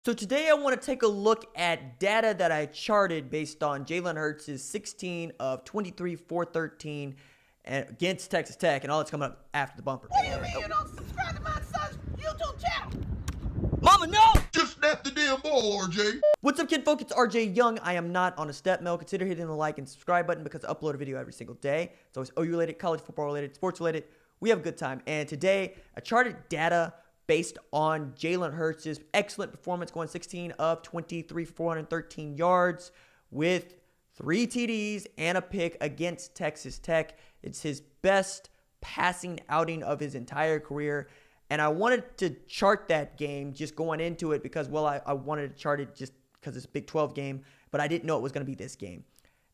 So today I want to take a look at data that I charted based on Jalen Hurts' 16 of 23, 413 against Texas Tech, and all that's coming up after the bumper. What do you mean you don't subscribe to my son's YouTube channel? Mama, no! Just snap the damn ball, RJ. What's up, kid folk? It's RJ Young. I am not on a step mill. Consider hitting the like and subscribe button because I upload a video every single day. It's always OU related, college football related, sports related. We have a good time. And today I charted data based on Jalen Hurts' excellent performance, going 16 of 23 for 413 yards with 3 TDs and a pick against Texas Tech. It's his best passing outing of his entire career. And I wanted to chart that game just going into it because, well, I wanted to chart it just because it's a Big 12 game, but I didn't know it was going to be this game.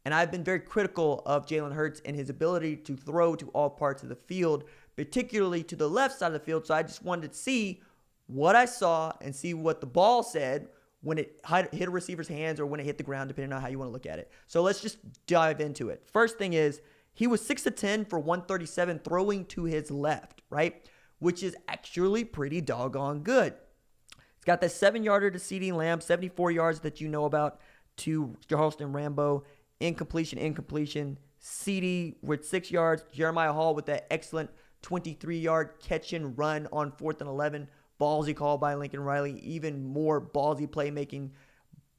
And I've been very critical of Jalen Hurts and his ability to throw to all parts of the field, particularly to the left side of the field. So I just wanted to see what I saw and see what the ball said when it hit a receiver's hands or when it hit the ground, depending on how you want to look at it. So let's just dive into it. First thing is, he was 6 of 10 for 137 throwing to his left, right? Which is actually pretty doggone good. He's got that 7-yarder to CeeDee Lamb, 74 yards that you know about to Charleston Rambo. Incompletion. CeeDee with 6 yards. Jeremiah Hall with that excellent 23-yard catch and run on 4th and 11. Ballsy call by Lincoln Riley. Even more ballsy playmaking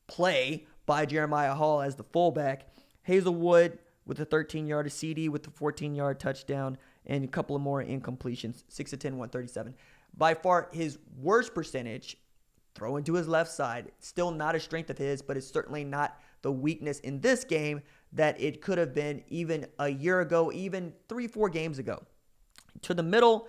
play by Jeremiah Hall as the fullback. Hazelwood with a 13-yard to CeeDee with the 14-yard touchdown and a couple of more incompletions. 6 of 10, 137. By far his worst percentage, throwing to his left side. Still not a strength of his, but it's certainly not the weakness in this game that it could have been even a year ago, even 3-4 games ago. To the middle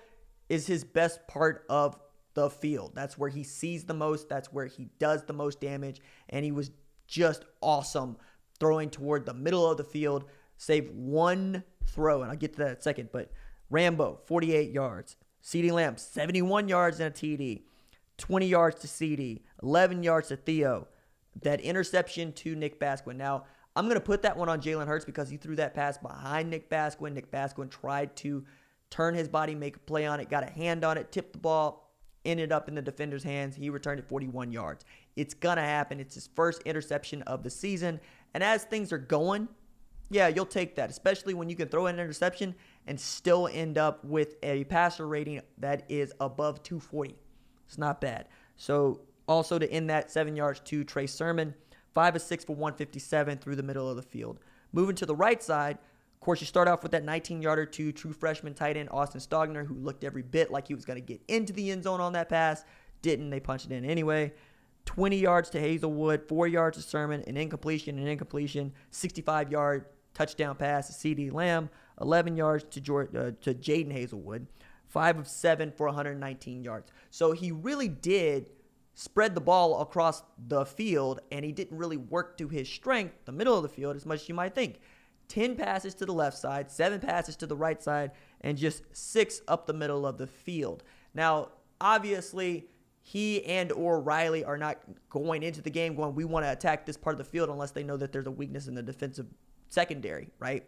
is his best part of the field. That's where he sees the most. That's where he does the most damage. And he was just awesome throwing toward the middle of the field, save one throw. And I'll get to that in a second. But Rambo, 48 yards. CeeDee Lamb, 71 yards and a TD. 20 yards to CeeDee. 11 yards to Theo. That interception to Nick Basquin. Now, I'm going to put that one on Jalen Hurts because he threw that pass behind Nick Basquin. Nick Basquin tried to turn his body, make a play on it, got a hand on it, tipped the ball, ended up in the defender's hands. He returned it 41 yards. It's going to happen. It's his first interception of the season. And as things are going, yeah, you'll take that, especially when you can throw an interception and still end up with a passer rating that is above 240. It's not bad. So also to end that, 7 yards to Trey Sermon, 5 of 6 for 157 through the middle of the field. Moving to the right side, of course, you start off with that 19-yarder to true freshman tight end Austin Stogner, who looked every bit like he was going to get into the end zone on that pass. Didn't. They punched it in anyway. 20 yards to Hazelwood, 4 yards to Sermon, an incompletion, 65-yard touchdown pass to CeeDee Lamb, 11 yards to Jaden Hazelwood, 5 of 7 for 119 yards. So he really did spread the ball across the field, and he didn't really work to his strength, the middle of the field, as much as you might think. 10 passes to the left side, 7 passes to the right side, and just 6 up the middle of the field. Now, obviously, he and or Riley are not going into the game going, we want to attack this part of the field unless they know that there's a weakness in the defensive secondary, right?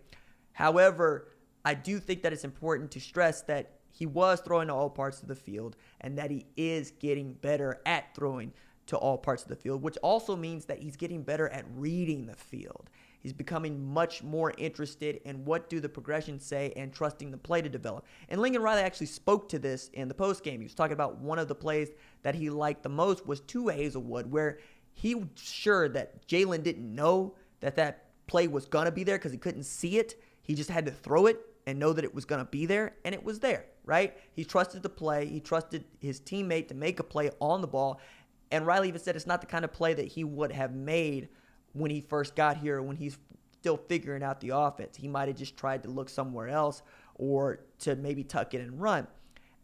However, I do think that it's important to stress that he was throwing to all parts of the field and that he is getting better at throwing to all parts of the field, which also means that he's getting better at reading the field. He's becoming much more interested in what do the progressions say and trusting the play to develop. And Lincoln Riley actually spoke to this in the postgame. He was talking about one of the plays that he liked the most was to Hazelwood, where he was sure that Jalen didn't know that that play was going to be there because he couldn't see it. He just had to throw it and know that it was going to be there, and it was there, right? He trusted the play. He trusted his teammate to make a play on the ball. And Riley even said it's not the kind of play that he would have made when he first got here, when he's still figuring out the offense. He might have just tried to look somewhere else or to maybe tuck it and run.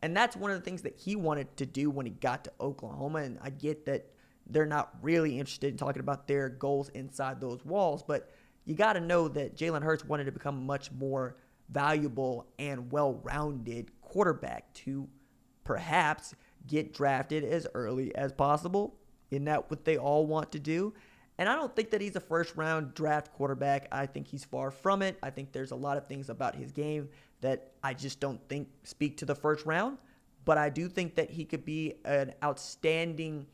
And that's one of the things that he wanted to do when he got to Oklahoma. And I get that they're not really interested in talking about their goals inside those walls, but you got to know that Jalen Hurts wanted to become a much more valuable and well-rounded quarterback to perhaps get drafted as early as possible. Isn't that what they all want to do? And I don't think that he's a first-round draft quarterback. I think he's far from it. I think there's a lot of things about his game that I just don't think speak to the first round. But I do think that he could be an outstanding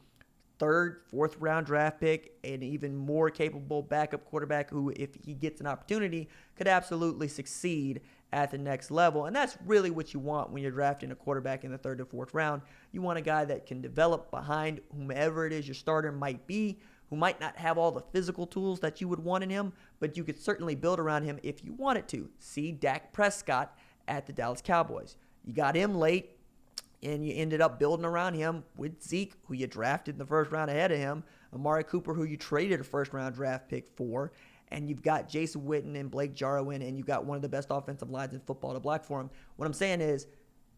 third, fourth round draft pick, an even more capable backup quarterback who, if he gets an opportunity, could absolutely succeed at the next level. And that's really what you want when you're drafting a quarterback in the third or fourth round. You want a guy that can develop behind whomever it is your starter might be, who might not have all the physical tools that you would want in him, but you could certainly build around him if you wanted to. See Dak Prescott at the Dallas Cowboys. You got him late, and you ended up building around him with Zeke, who you drafted in the first round ahead of him, Amari Cooper, who you traded a first-round draft pick for, and you've got Jason Witten and Blake Jarwin, and you've got one of the best offensive lines in football to block for him. What I'm saying is,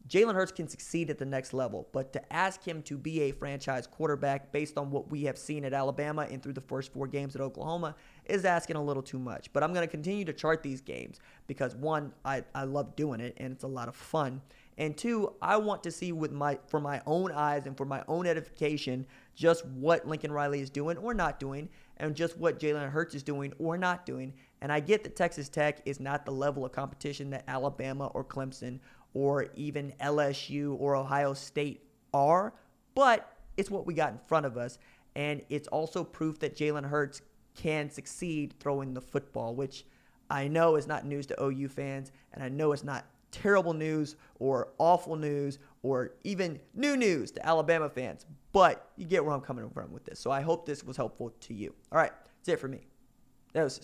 Jalen Hurts can succeed at the next level, but to ask him to be a franchise quarterback based on what we have seen at Alabama and through the first 4 games at Oklahoma is asking a little too much. But I'm going to continue to chart these games because, one, I love doing it, and it's a lot of fun. And two, I want to see for my own eyes and for my own edification just what Lincoln Riley is doing or not doing, and just what Jalen Hurts is doing or not doing. And I get that Texas Tech is not the level of competition that Alabama or Clemson or even LSU or Ohio State are, but it's what we got in front of us. And it's also proof that Jalen Hurts can succeed throwing the football, which I know is not news to OU fans, and I know it's not terrible news or awful news or even new news to Alabama fans, but you get where I'm coming from with this. So I hope this was helpful to you. All right, that's it for me. Doses.